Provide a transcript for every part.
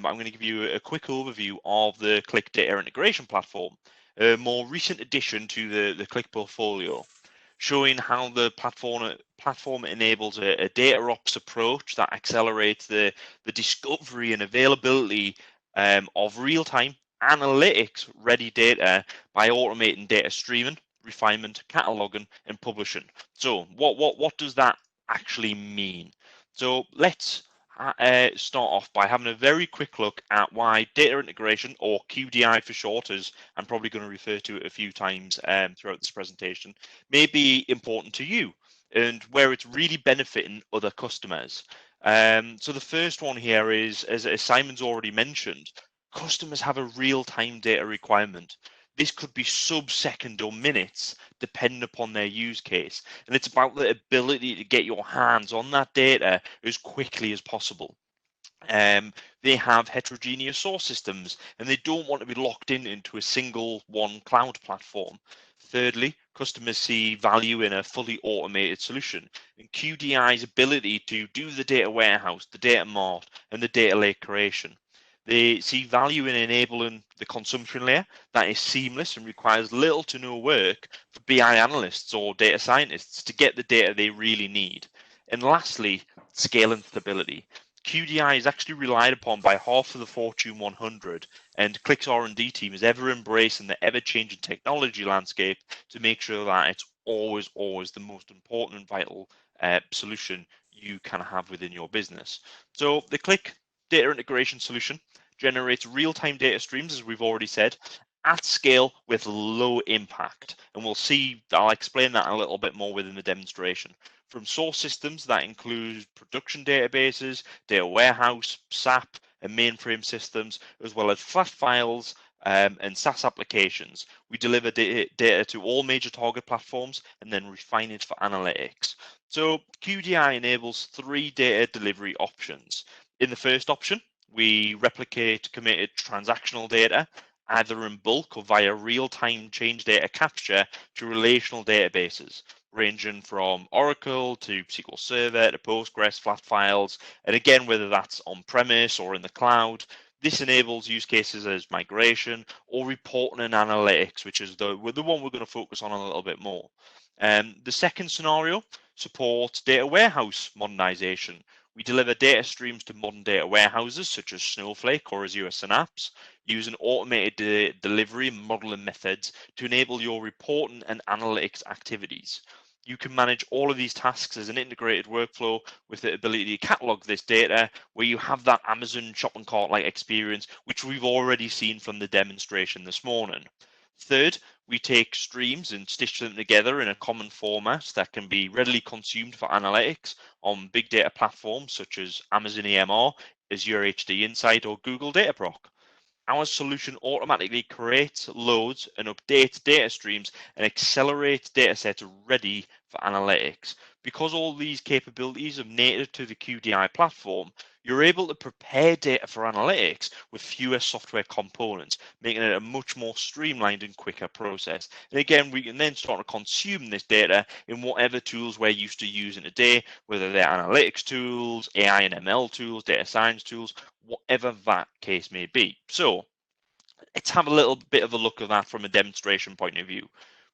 I'm going to give you a quick overview of the Qlik data integration platform, a more recent addition to the Qlik portfolio, showing how the platform enables a data ops approach that accelerates the discovery and availability of real-time analytics ready data by automating data streaming, refinement, cataloging, and publishing. So what does that actually mean? So let's start off by having a very quick look at why data integration, or QDI for short, as I'm probably going to refer to it a few times throughout this presentation, may be important to you and where it's really benefiting other customers. So the first one here is, as Simon's already mentioned, customers have a real-time data requirement. This could be sub-second or minutes, depending upon their use case. And it's about the ability to get your hands on that data as quickly as possible. They have heterogeneous source systems and they don't want to be locked into a single one cloud platform. Thirdly, customers see value in a fully automated solution, and QDI's ability to do the data warehouse, the data mart, and the data lake creation. They see value in enabling the consumption layer that is seamless and requires little to no work for BI analysts or data scientists to get the data they really need. And lastly, scale and stability. QDI is actually relied upon by half of the Fortune 100, and Qlik's R&D team is ever embracing the ever-changing technology landscape to make sure that it's always the most important and vital solution you can have within your business. So the Qlik data integration solution generates real-time data streams, as we've already said, at scale with low impact. And I'll explain that a little bit more within the demonstration. From source systems that include production databases, data warehouse, SAP, and mainframe systems, as well as flash files and SaaS applications. We deliver data to all major target platforms and then refine it for analytics. So QDI enables 3 data delivery options. In the first option, we replicate committed transactional data either in bulk or via real-time change data capture to relational databases, ranging from Oracle to SQL Server to Postgres flat files, and again, whether that's on-premise or in the cloud. This enables use cases as migration or reporting and analytics, which is the one we're going to focus on a little bit more. The second scenario supports data warehouse modernization. We deliver data streams to modern data warehouses such as Snowflake or Azure Synapse, using automated delivery and modeling methods to enable your reporting and analytics activities. You can manage all of these tasks as an integrated workflow with the ability to catalog this data, where you have that Amazon shopping cart-like experience, which we've already seen from the demonstration this morning. Third, we take streams and stitch them together in a common format that can be readily consumed for analytics on big data platforms such as Amazon EMR, Azure HD Insight, or Google Dataproc. Our solution automatically creates, loads, and updates data streams and accelerates data sets ready for analytics. Because all these capabilities are native to the QDI platform, you're able to prepare data for analytics with fewer software components, making it a much more streamlined and quicker process. And again, we can then start to consume this data in whatever tools we're used to using today, whether they're analytics tools, AI and ML tools, data science tools, whatever that case may be. So let's have a little bit of a look at that from a demonstration point of view.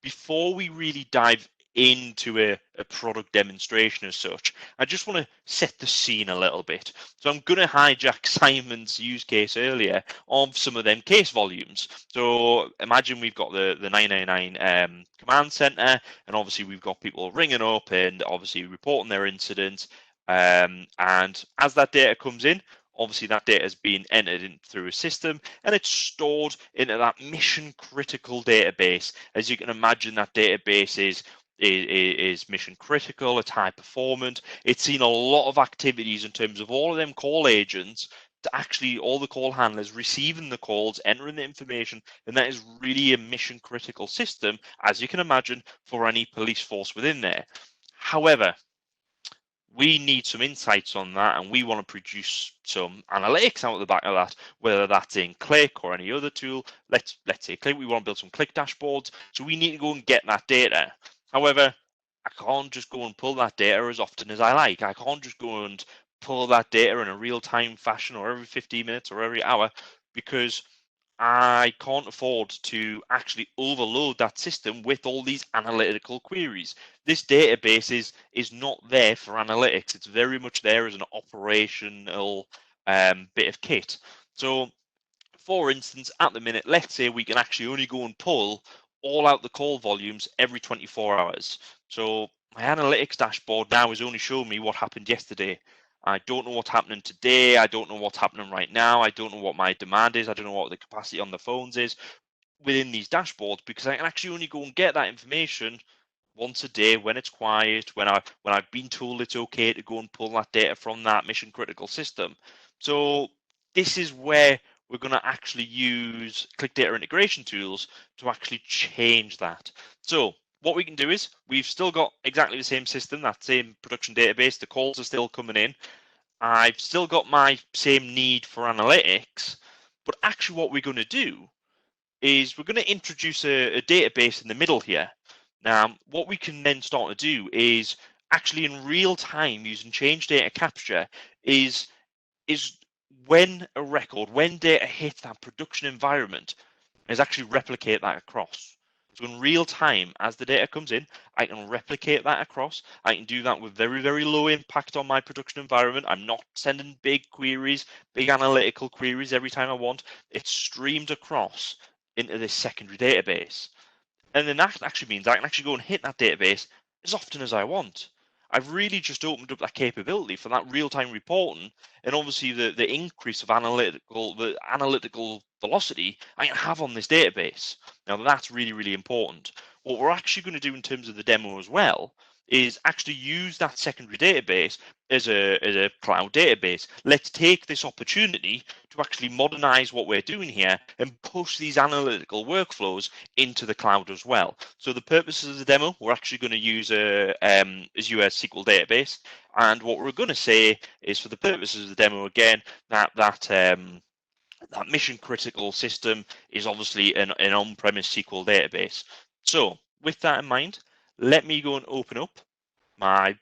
Before we really dive into a product demonstration as such, I just want to set the scene a little bit. So I'm going to hijack Simon's use case earlier of some of them case volumes. So imagine we've got the 999 command center, and obviously we've got people ringing up and obviously reporting their incidents. And as that data comes in, obviously that data is being entered in through a system and it's stored into that mission critical database. As you can imagine, that database is mission critical, it's high performant, it's seen a lot of activities in terms of all of them call agents to actually all the call handlers receiving the calls, entering the information, and that is really a mission critical system, as you can imagine, for any police force within there. However, we need some insights on that, and we want to produce some analytics out of the back of that, whether that's in Qlik or any other tool. Let's say Qlik, we want to build some Qlik dashboards, so we need to go and get that data. However, I can't just go and pull that data as often as I like. I can't just go and pull that data in a real-time fashion, or every 15 minutes or every hour, because I can't afford to actually overload that system with all these analytical queries. This database is not there for analytics. It's very much there as an operational bit of kit. So for instance, at the minute, let's say we can actually only go and pull all out the call volumes every 24 hours. So my analytics dashboard now is only showing me what happened yesterday. I don't know what's happening today. I don't know what's happening right now. I don't know what my demand is. I don't know what the capacity on the phones is within these dashboards, because I can actually only go and get that information once a day when it's quiet, when I've been told it's okay to go and pull that data from that mission critical system. So this is where we're going to actually use Qlik data integration tools to actually change that. So what we can do is we've still got exactly the same system, that same production database. The calls are still coming in. I've still got my same need for analytics, but actually what we're going to do is we're going to introduce a database in the middle here. Now, what we can then start to do is actually in real time using change data capture is when data hits that production environment, is actually replicate that across. So in real time, as the data comes in, I can replicate that across. I can do that with very, very low impact on my production environment. I'm not sending big queries, big analytical queries every time I want. It's streamed across into this secondary database. And then that actually means I can actually go and hit that database as often as I want. I've really just opened up that capability for that real-time reporting, and obviously the increase of the analytical velocity I can have on this database. Now that's really, really important. What we're actually going to do in terms of the demo as well is actually use that secondary database as a cloud database. Let's take this opportunity to actually modernize what we're doing here and push these analytical workflows into the cloud as well. So the purposes of the demo, we're actually going to use a Azure SQL database, and what we're going to say is, for the purposes of the demo, again, that mission critical system is obviously an on-premise SQL database. So with that in mind, let me go and open up my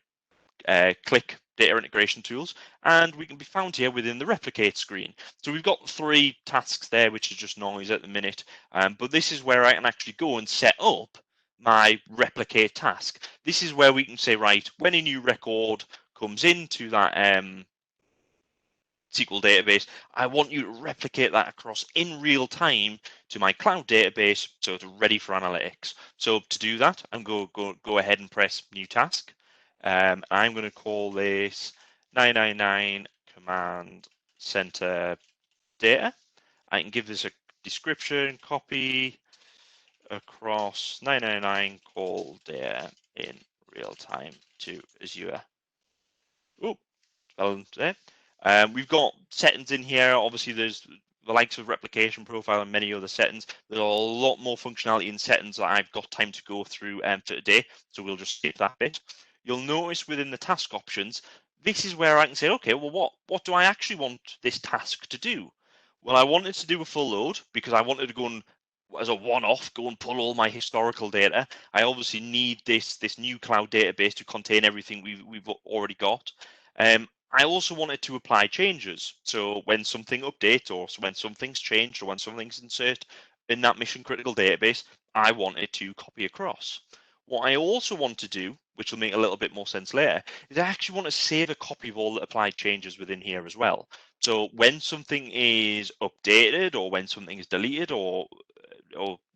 Qlik data integration tools, and we can be found here within the replicate screen. So we've got 3 tasks there, which is just noise at the minute, but this is where I can actually go and set up my replicate task. This is where we can say, right, when a new record comes into that SQL database, I want you to replicate that across in real time to my cloud database so it's ready for analytics. So to do that, I'm go ahead and press new task. I'm going to call this 999 command center data. I can give this a description, copy across 999 call data in real time to Azure. Oh, there. We've got settings in here. Obviously, there's the likes of replication profile and many other settings. There's a lot more functionality in settings that I've got time to go through for today, so we'll just skip that bit. You'll notice within the task options, this is where I can say, okay, well, what do I actually want this task to do? Well, I wanted to do a full load because I wanted to go and, as a one-off, go and pull all my historical data. I obviously need this new cloud database to contain everything we've already got. I also wanted to apply changes. So when something updates, or when something's changed, or when something's inserted in that mission critical database, I wanted to copy across. What I also want to do, which will make a little bit more sense later, is I actually want to save a copy of all the applied changes within here as well. So when something is updated, or when something is deleted, or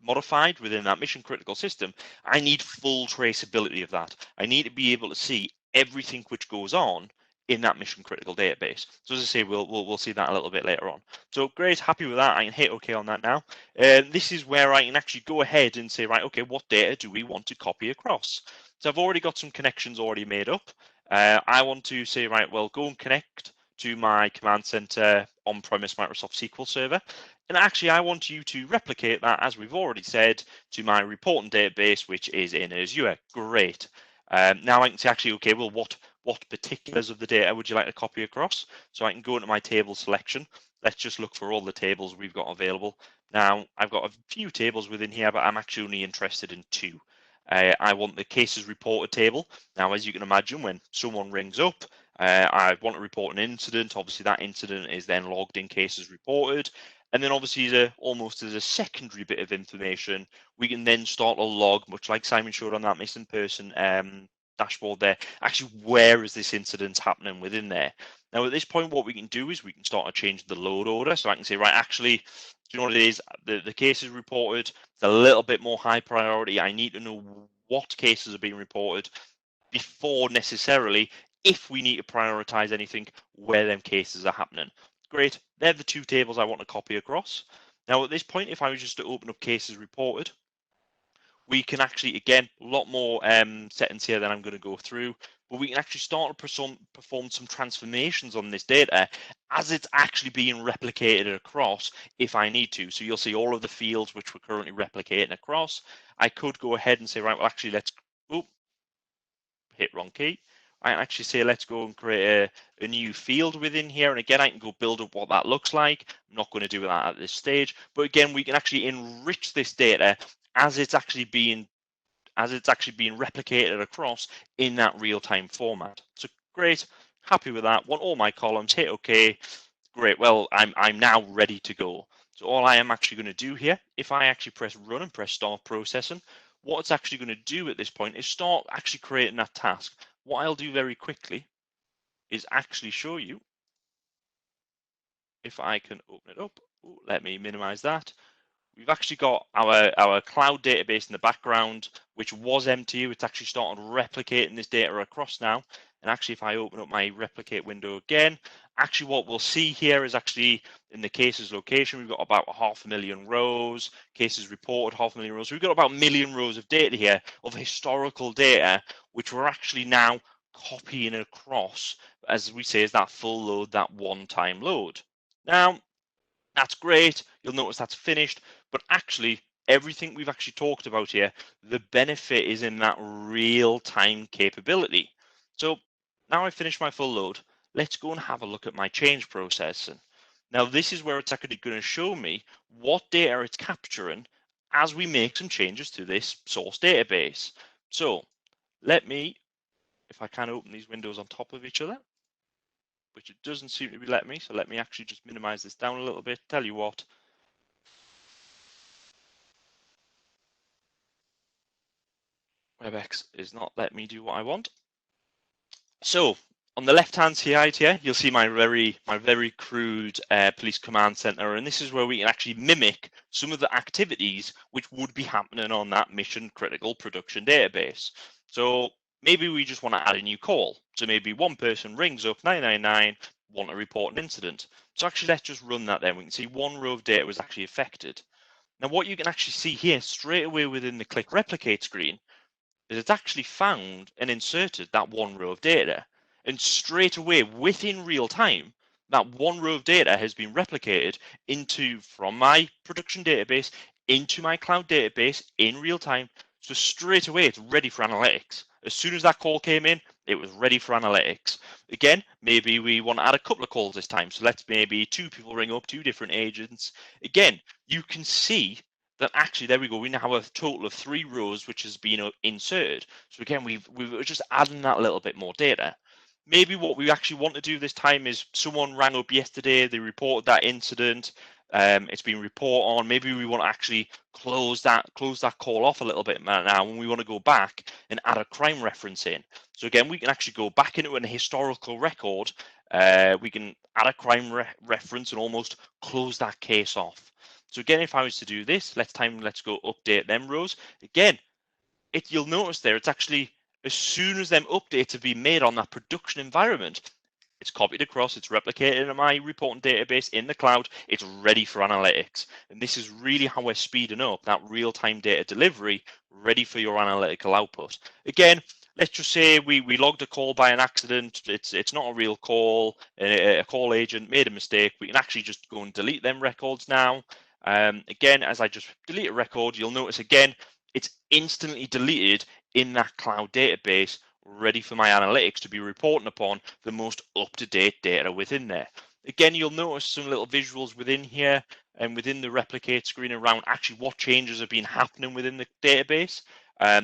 modified within that mission critical system, I need full traceability of that. I need to be able to see everything which goes on in that mission critical database. So as I say, we'll see that a little bit later on. So great, happy with that. I can hit OK on that now. This is where I can actually go ahead and say, right, okay, what data do we want to copy across? So I've already got some connections already made up. I want to say, right, well, go and connect to my command center on-premise Microsoft SQL server. And actually, I want you to replicate that, as we've already said, to my reporting database, which is in Azure. Great. Now I can say, actually, okay, well, what particulars of the data would you like to copy across? So I can go into my table selection. Let's just look for all the tables we've got available. Now, I've got a few tables within here, but I'm actually only interested in 2. I want the cases reported table. Now, as you can imagine, when someone rings up, I want to report an incident. Obviously, that incident is then logged in cases reported. And then obviously, almost as a secondary bit of information, we can then start a log, much like Simon showed on that missing person dashboard there. Actually, where is this incident happening within there? Now, at this point, what we can do is we can start to change the load order. So I can say, right, actually, do you know what it is? The case is reported. It's a little bit more high priority. I need to know what cases are being reported before necessarily, if we need to prioritize anything, where them cases are happening. Great. They're the two tables I want to copy across. Now, at this point, if I was just to open up cases reported, we can actually, again, a lot more settings here than I'm going to go through, but we can actually start to perform some transformations on this data as it's actually being replicated across if I need to. So you'll see all of the fields which we're currently replicating across. I could go ahead and say, right, well, actually, let's hit wrong key. I actually say, let's go and create a new field within here. And again, I can go build up what that looks like. I'm not going to do that at this stage. But again, we can actually enrich this data as it's actually being replicated across in that real-time format. So great, happy with that. Want all my columns, hit OK. Great, well, I'm now ready to go. So all I am actually going to do here, if I actually press run and press start processing, what it's actually going to do at this point is start actually creating that task. What I'll do very quickly is actually show you, if I can open it up. Ooh, let me minimize that. We've actually got our cloud database in the background, which was empty. It's actually started replicating this data across now. And actually, if I open up my replicate window again, actually what we'll see here is actually in the cases location, we've got about 500,000 rows, cases reported 500,000 rows. So we've got about 1 million rows of data here, of historical data, which we're actually now copying across, as we say, is that full load, that one-time load. Now, that's great. You'll notice that's finished, but actually everything we've actually talked about here, the benefit is in that real-time capability. So now I've finished my full load. Let's go and have a look at my change processing. Now this is where it's actually going to show me what data it's capturing as we make some changes to this source database. So let me, if I can open these windows on top of each other, which it doesn't seem to be letting me. So let me actually just minimize this down a little bit. Tell you what, WebEx is not letting me do what I want. So on the left-hand side here, you'll see my very crude police command center, and this is where we can actually mimic some of the activities which would be happening on that mission critical production database. So maybe we just want to add a new call. So maybe one person rings up 999, want to report an incident. So actually, let's just run that then. We can see one row of data was actually affected. Now, what you can actually see here straight away within the Qlik replicate screen is it's actually found and inserted that one row of data. And straight away, within real time, that one row of data has been replicated from my production database into my cloud database in real time. So straight away, it's ready for analytics. As soon as that call came in, it was ready for analytics. Again, maybe we want to add a couple of calls this time. So let's maybe 2 people ring up, 2 different agents. Again, you can see that actually, there we go, we now have a total of 3 rows which has been inserted. So again, we're just adding that little bit more data. Maybe what we actually want to do this time is someone rang up yesterday, they reported that incident, it's been reported on. Maybe we want to actually close that call off a little bit now, and we want to go back and add a crime reference in. So again, we can actually go back into an historical record. We can add a crime reference and almost close that case off. So again, if I was to do this, let's go update them rows. Again, you'll notice there, it's actually, as soon as them updates have been made on that production environment, it's copied across, it's replicated in my reporting database in the cloud, it's ready for analytics. And this is really how we're speeding up that real-time data delivery, ready for your analytical output. Again, let's just say we logged a call by an accident, it's not a real call, a call agent made a mistake. We can actually just go and delete them records now. Again, as I just delete a record, you'll notice again, it's instantly deleted in that cloud database, ready for my analytics to be reporting upon the most up-to-date data within there. Again, you'll notice some little visuals within here and within the replicate screen around actually what changes have been happening within the database.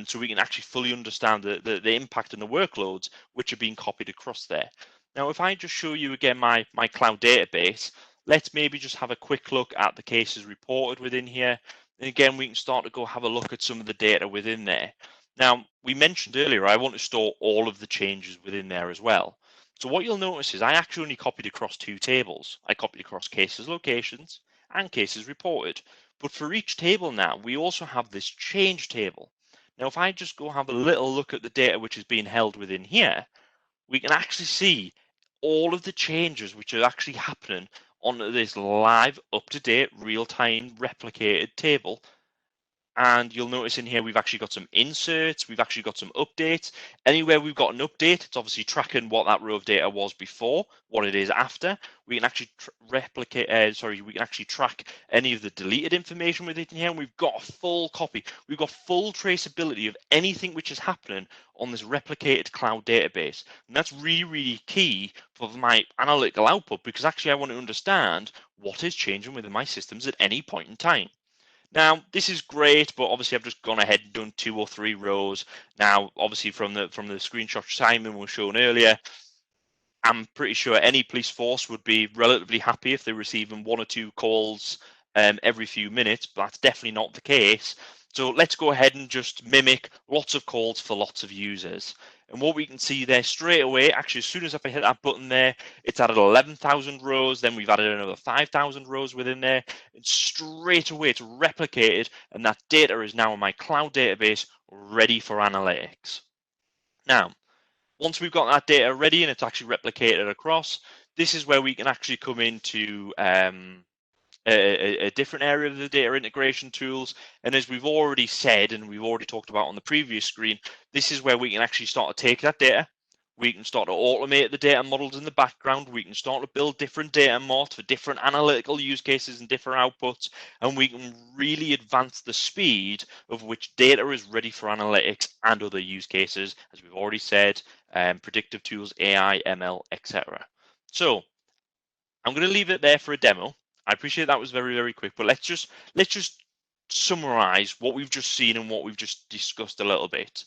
So we can actually fully understand the impact and the workloads which are being copied across there. Now, if I just show you again my cloud database, let's maybe just have a quick look at the cases reported within here. And again, we can start to go have a look at some of the data within there. Now, we mentioned earlier, I want to store all of the changes within there as well. So what you'll notice is I actually only copied across two tables. I copied across cases locations and cases reported. But for each table now, we also have this change table. Now, if I just go have a little look at the data which is being held within here, we can actually see all of the changes which are actually happening on this live, up-to-date, real-time replicated table. And you'll notice in here, we've actually got some inserts, we've actually got some updates. Anywhere we've got an update, it's obviously tracking what that row of data was before, what it is after. We can actually we can actually track any of the deleted information within here. And we've got a full copy. We've got full traceability of anything which is happening on this replicated cloud database. And that's really, really key for my analytical output, because actually I want to understand what is changing within my systems at any point in time. Now, this is great, but obviously I've just gone ahead and done 2 or 3 rows. Now, obviously from the screenshot Simon was shown earlier, I'm pretty sure any police force would be relatively happy if they're receiving 1 or 2 calls every few minutes, but that's definitely not the case. So let's go ahead and just mimic lots of calls for lots of users. And what we can see there straight away, actually, as soon as I hit that button there, it's added 11,000 rows. Then we've added another 5,000 rows within there. And straight away, it's replicated. And that data is now in my cloud database ready for analytics. Now, once we've got that data ready and it's actually replicated across, this is where we can actually come into a different area of the data integration tools. And as we've already said, and we've already talked about on the previous screen, this is where we can actually start to take that data. We can start to automate the data models in the background. We can start to build different data marts for different analytical use cases and different outputs. And we can really advance the speed of which data is ready for analytics and other use cases, as we've already said, predictive tools, AI, ML, etc. So I'm going to leave it there for a demo. I appreciate that was very, very quick, but let's just summarize what we've just seen and what we've just discussed a little bit.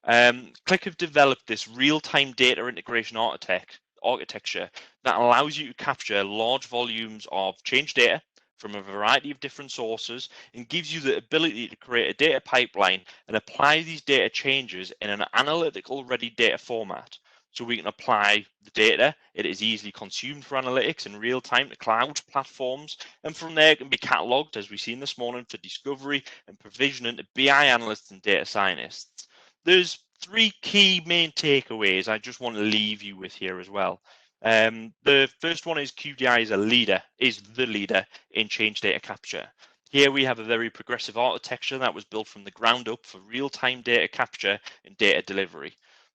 Qlik have developed this real-time data integration architecture that allows you to capture large volumes of change data from a variety of different sources and gives you the ability to create a data pipeline and apply these data changes in an analytical ready data format. So we can apply the data. It is easily consumed for analytics in real time to cloud platforms. And from there, it can be cataloged, as we've seen this morning, for discovery and provisioning to BI analysts and data scientists. There's 3 key main takeaways I just want to leave you with here as well. The first one is QDI is the leader in change data capture. Here we have a very progressive architecture that was built from the ground up for real-time data capture and data delivery.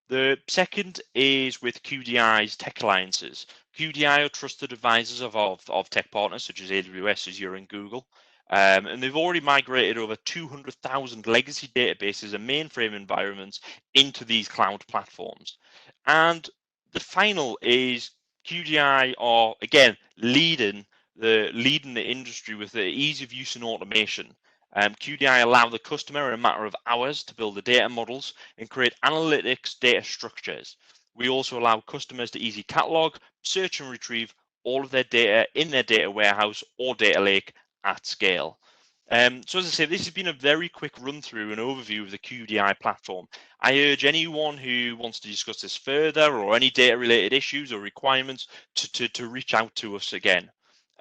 The second is with QDI's tech alliances. QDI are trusted advisors of tech partners such as AWS, Azure, and Google. And they've already migrated over 200,000 legacy databases and mainframe environments into these cloud platforms. And the final is QDI are, again, leading the industry with the ease of use and automation. QDI allow the customer in a matter of hours to build the data models and create analytics data structures. We also allow customers to easily catalog, search and retrieve all of their data in their data warehouse or data lake at scale. So as I say, this has been a very quick run through and overview of the QDI platform. I urge anyone who wants to discuss this further or any data related issues or requirements to reach out to us again.